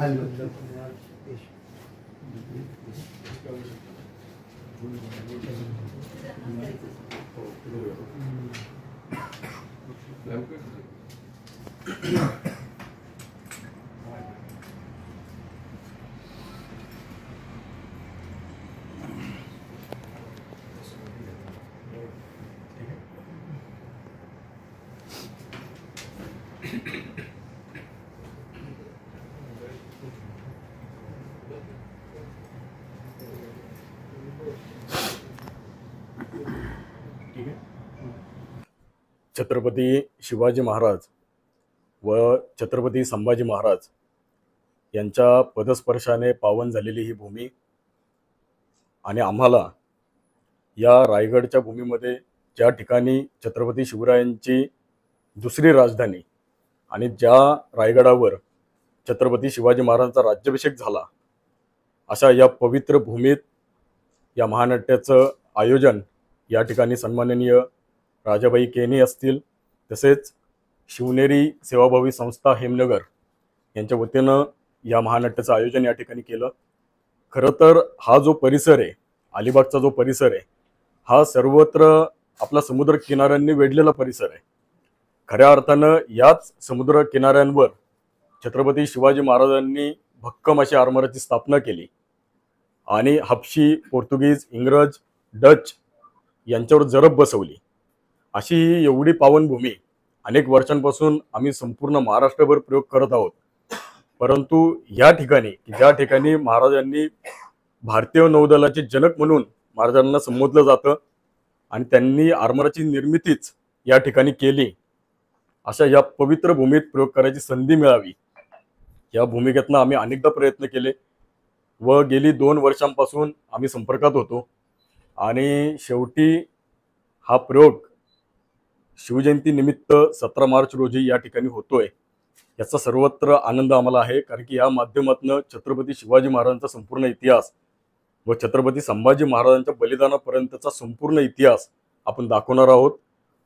छत्रपती शिवाजी महाराज व छत्रपती संभाजी महाराज यांच्या पदस्पर्शाने पावन झालेली ही भूमी आणि आम्हाला या रायगडच्या भूमीमध्ये ज्या ठिकाणी छत्रपती शिवरायांची दुसरी राजधानी आणि ज्या रायगडावर छत्रपती शिवाजी महाराजांचा राज्याभिषेक झाला अशा या पवित्र भूमीत या महानाट्याचं आयोजन या ठिकाणी सन्माननीय राजाबाई केनी असतील, तसेच शिवनेरी सेवाभावी संस्था हेमनगर यांच्या वतीनं या महानाट्याचं आयोजन या ठिकाणी केलं। खरं तर हा जो परिसर आहे, अलिबागचा जो परिसर आहे, हा सर्वत्र आपला समुद्र किनाऱ्यांनी वेढलेला परिसर आहे। खऱ्या अर्थानं याच समुद्र किनाऱ्यांवर छत्रपती शिवाजी महाराजांनी भक्कम अशी आरमाराची स्थापना केली आणि हबशी, पोर्तुगीज, इंग्रज, डच यांच्यावर जरब बसवली। अशी ही एवढी पावनभूमी अनेक वर्षांपासून आम्ही संपूर्ण महाराष्ट्रभर प्रयोग करत आहोत, परंतु या ठिकाणी ज्या ठिकाणी महाराजांनी भारतीय नौदलाचे जनक म्हणून महाराजांना संबोधलं जातं आणि त्यांनी आरमाराची निर्मितीच या ठिकाणी केली, अशा या पवित्र भूमीत प्रयोग करायची संधी मिळावी या भूमिकेतनं आम्ही अनेकदा प्रयत्न केले व गेली 2 वर्षांपासून आम्ही संपर्कात होतो आणि शेवटी हा प्रयोग शिवजयंती निमित्त 17 मार्च रोजी या ठिकाणी होतोय। याचा सर्वत्र आनंद आम्हाला आहे, कारण की या माध्यमातून छत्रपती शिवाजी महाराजांचा संपूर्ण इतिहास व छत्रपती संभाजी महाराजांच्या बलिदानापर्यंतचा संपूर्ण इतिहास आपण दाखवणार आहोत।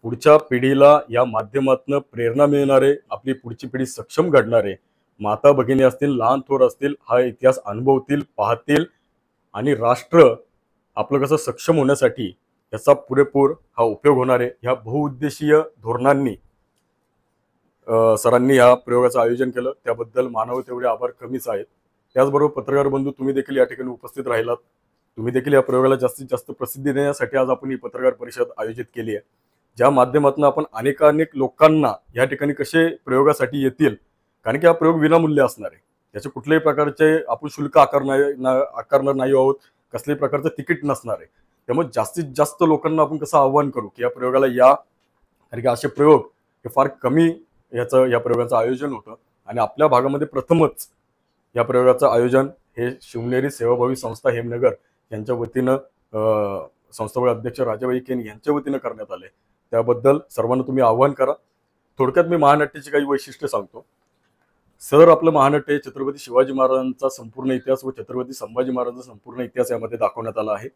पुढच्या पिढीला या माध्यमातून प्रेरणा मिळणारे, आपली पुढची पिढी सक्षम घडणारे माता भगिनी असतील, लहान थोर असतील, हा इतिहास अनुभवतील, पाहतील आणि राष्ट्र आपलं कसं सक्षम होण्यासाठी याचा पुरेपूर हा उपयोग होणार आहे। ह्या बहुउद्देशीय धोरणांनी सरांनी या प्रयोगाचं आयोजन केलं, त्याबद्दल मानावे तेवढे आभार कमीच आहेत। त्याचबरोबर पत्रकार बंधू, तुम्ही देखील या ठिकाणी उपस्थित राहिलात, तुम्ही देखील या प्रयोगाला जास्तीत जास्त प्रसिद्धी देण्यासाठी आज आपण ही पत्रकार परिषद आयोजित केली आहे, ज्या माध्यमातून आपण अनेकानेक लोकांना या ठिकाणी कसे प्रयोगासाठी येतील, कारण की हा प्रयोग विनामूल्य असणार आहे, त्याचे कुठल्याही प्रकारचे आपण शुल्क आकारणार नाही आहोत, कसल्याही प्रकारचं तिकीट नसणार आहे। त्यामुळे जास्तीत जास्त लोकांना आपण कसं आव्हान करू की या प्रयोगाला या, कारण की असे प्रयोग हे फार कमी या प्रयोगाचं आयोजन होतं आणि आपल्या भागामध्ये प्रथमच या प्रयोगाचं आयोजन हे शिवनेरी सेवाभावी संस्था हेमनगर यांच्या वतीनं संस्थापक अध्यक्ष राजाबाई केनी यांच्या वतीनं करण्यात आले। त्याबद्दल सर्वांना तुम्ही आव्हान करा। थोडक्यात मी महानाट्याची काही वैशिष्ट्ये सांगतो। सर, आपलं महानाट्य छत्रपती शिवाजी महाराजांचा संपूर्ण इतिहास व छत्रपती संभाजी महाराजांचा संपूर्ण इतिहास यामध्ये दाखवण्यात आला आहे।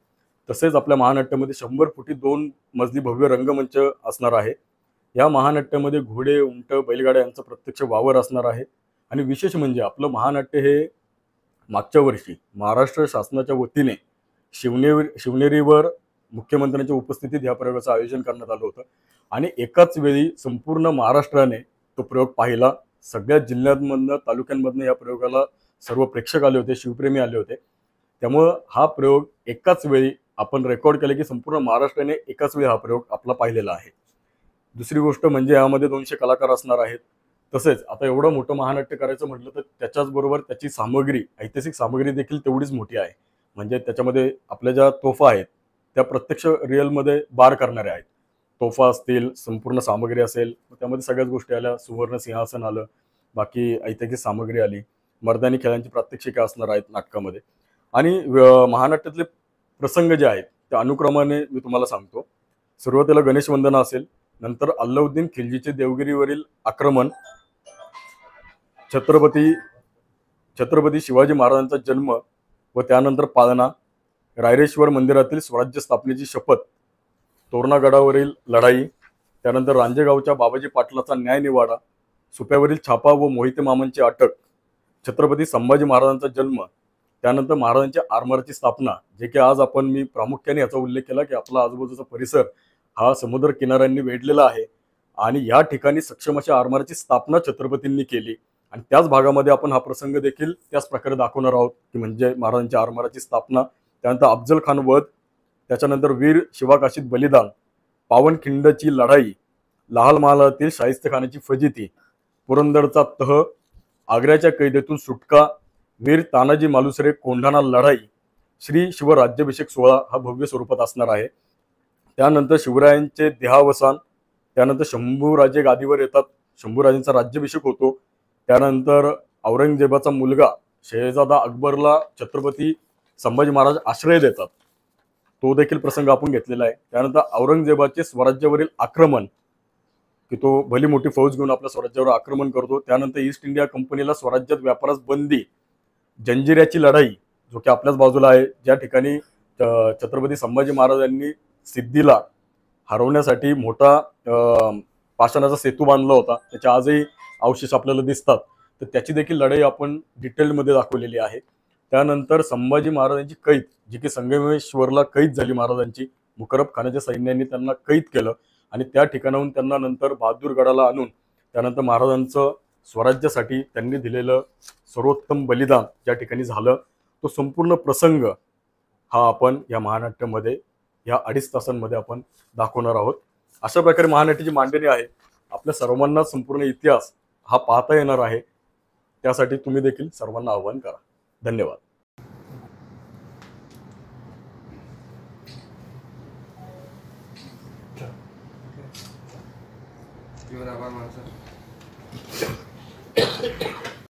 तसेच आपल्या महानाट्यामध्ये 100 फुटी 2 मजली भव्य रंगमंच असणार आहे। या महानाट्यामध्ये घोडे, उंट, बैलगाड्या यांचा प्रत्यक्ष वावर असणार आहे आणि विशेष म्हणजे आपलं महानाट्य हे मागच्या वर्षी महाराष्ट्र शासनाच्या वतीने शिवनेरीवर मुख्यमंत्र्यांच्या उपस्थितीत या प्रयोगाचं आयोजन करण्यात आलं होतं आणि एकाच वेळी संपूर्ण महाराष्ट्राने तो प्रयोग पाहिला। सगळ्या जिल्ह्यांमधनं, तालुक्यांमधनं या प्रयोगाला सर्व प्रेक्षक आले होते, शिवप्रेमी आले होते। त्यामुळं हा प्रयोग एकाच वेळी आपण रेकॉर्ड केले की संपूर्ण महाराष्ट्राने एकाच वेळी हा प्रयोग आपला पाहिलेला आहे। दुसरी गोष्ट म्हणजे यामध्ये 200 कलाकार असणार आहेत। तसेच आता एवढं मोठं महानाट्य करायचं म्हटलं तर त्याच्याच बरोबर त्याची सामग्री, ऐतिहासिक सामग्री देखील तेवढीच मोठी आहे। म्हणजे त्याच्यामध्ये आपल्या ज्या तोफा आहेत त्या प्रत्यक्ष रिअलमध्ये बार करणाऱ्या आहेत। तोफा असतील, संपूर्ण सामग्री असेल, त्यामध्ये सगळ्याच गोष्टी आल्या, सुवर्ण सिंहासन आलं, बाकी ऐतिहासिक सामग्री आली, मर्दानी खेळांची प्रात्यक्षिके असणार आहेत नाटकामध्ये आणि महानाट्यातले प्रसंग जे आहेत त्या अनुक्रमाने मी तुम्हाला सांगतो। सुरुवातीला गणेश वंदना असेल, नंतर अल्लाउद्दीन खिल्जीचे देवगिरीवरील आक्रमण, छत्रपती शिवाजी महाराजांचा जन्म व त्यानंतर पालना, रायरेश्वर मंदिरातील स्वराज्य स्थापनेची शपथ, तोरणागडावरील लढाई, त्यानंतर रांजेगावच्या बाबाजी पाटलाचा न्याय निवाडा, सुप्यावरील छापा व मोहिते मामांची अटक, छत्रपती संभाजी महाराजांचा जन्म, त्यानंतर महाराजांच्या आरमाराची स्थापना, जे की आज मी प्रामुख्याने याचा उल्लेख केला की आपला आजूबाजूचा परिसर हा समुद्र किनाऱ्यांनी वेढलेला आहे आणि या ठिकाणी सक्षम अशा आरमाराची स्थापना छत्रपतींनी केली आणि त्याच भागामध्ये आपण हा प्रसंग देखील त्याच प्रकारे दाखवणार आहोत की म्हणजे महाराजांच्या आरमाराची स्थापना, त्यानंतर अफजल खान वध, त्याच्यानंतर वीर शिवाकाशीत बलिदान, पावनखिंडची लढाई, लाल महालातील शाहिस्तेखानाची फजिती, पुरंदरचा तह, आग्र्याच्या कैदेतून सुटका, वीर तानाजी मालुसरे कोंढाणा लढाई, श्री शिवराज्याभिषेक सोहळा हा भव्य स्वरूपात असणार आहे. त्यानंतर शिवरायांचे देहावसान, त्यानंतर शंभूराजे गादीवर येतात, शंभूराजेंचा राज्याभिषेक होतो, त्यानंतर औरंगजेबाचा मुलगा शहजादा अकबरला छत्रपती संभाजी महाराज आश्रय देतात, तो देखील प्रसंग आपण घेतलेला आहे. त्यानंतर औरंगजेबाचे स्वराज्यावरील आक्रमण, की तो भली मोठी फौज घेऊन आपल्या स्वराज्यावर आक्रमण करतो, त्यानंतर ईस्ट इंडिया कंपनीला स्वराज्यात व्यापारास बंदी, जंजिऱ्याची लढाई जो की आपल्याच बाजूला आहे, ज्या ठिकाणी छत्रपती संभाजी महाराजांनी सिद्धीला हरवण्यासाठी मोठा पाषाणाचा सेतू बांधला होता, त्याचे आजही अवशेष आपल्याला दिसतात, तर त्याची देखील लढाई आपण डिटेलमध्ये दाखवलेली आहे. त्यानंतर संभाजी महाराजांची कैद, जी की संगमेश्वरला कैद झाली महाराजांची, मुकरब खानाच्या सैन्याने त्यांना कैद केलं आणि त्या ठिकाणाहून त्यांना नंतर बहादूरगडाला आणून त्यानंतर महाराजांचं स्वराज्यासाठी त्यांनी दिलेलं सर्वोत्तम बलिदान ज्या ठिकाणी झालं, तो संपूर्ण प्रसंग हा आपण या महानाट्यामध्ये या 2.5 तासांमध्ये आपण दाखवणार आहोत. अशा प्रकारे महानाट्याची मांडणी आहे. आपल्या सर्वांना संपूर्ण इतिहास हा पाहता येणार आहे, त्यासाठी तुम्ही देखील सर्वांना आवाहन करा. धन्यवाद. आभार मानसर.